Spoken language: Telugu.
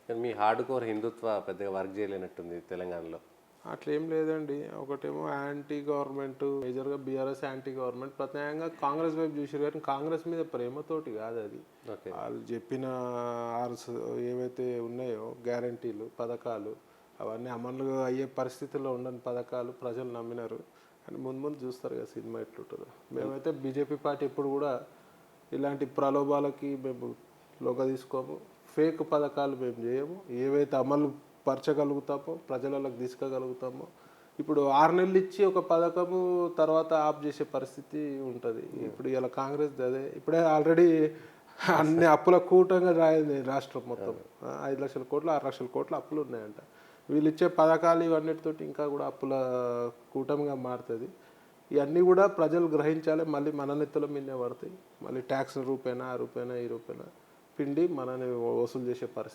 కానీ మీ హార్డ్ కోర్ హిందుత్వ పెద్దగా వర్క్ చేయలేనట్టుంది తెలంగాణలో. అట్లేం లేదండి. ఒకటేమో యాంటీ గవర్నమెంట్, మేజర్గా బీఆర్ఎస్ యాంటీ గవర్నమెంట్, ప్రత్యేకంగా కాంగ్రెస్ వైపు చూసారు కానీ కాంగ్రెస్ మీద ప్రేమతోటి కాదు అది. ఓకే. వాళ్ళు చెప్పిన ఏవైతే ఉన్నాయో గ్యారంటీలు పథకాలు అవన్నీ అమలు అయ్యే పరిస్థితుల్లో ఉండని పథకాలు ప్రజలు నమ్మినారు. కానీ ముందు ముందు చూస్తారు కదా సినిమా ఎట్లుంటుందో. మేమైతే బీజేపీ పార్టీ ఎప్పుడు కూడా ఇలాంటి ప్రలోభాలకి మేము లోక తీసుకోము. ఫేక్ పథకాలు మేము చేయము. ఏవైతే అమలు పరచగలుగుతామో ప్రజలకు తీసుకోగలుగుతామో. ఇప్పుడు 6 నెలలు ఇచ్చి ఒక పథకము తర్వాత ఆఫ్ చేసే పరిస్థితి ఉంటుంది. ఇప్పుడు ఇలా కాంగ్రెస్ అదే ఇప్పుడే ఆల్రెడీ అన్ని అప్పుల కూటంగా రాయింది రాష్ట్రం మొత్తం. 5 లక్షల కోట్లు 6 లక్షల కోట్లు అప్పులు ఉన్నాయంట. వీళ్ళు ఇచ్చే పథకాలు ఇవన్నిటితోటి ఇంకా కూడా అప్పుల కూటమిగా మారుతుంది. ఇవన్నీ కూడా ప్రజలు గ్రహించాలి. మళ్ళీ మన నెత్తుల మీదనే పడతాయి. మళ్ళీ ట్యాక్స్ రూపేనా ఆ రూపేనా ఈ రూపేనా పిండి మనని వసూలు చేసే పరిస్థితి.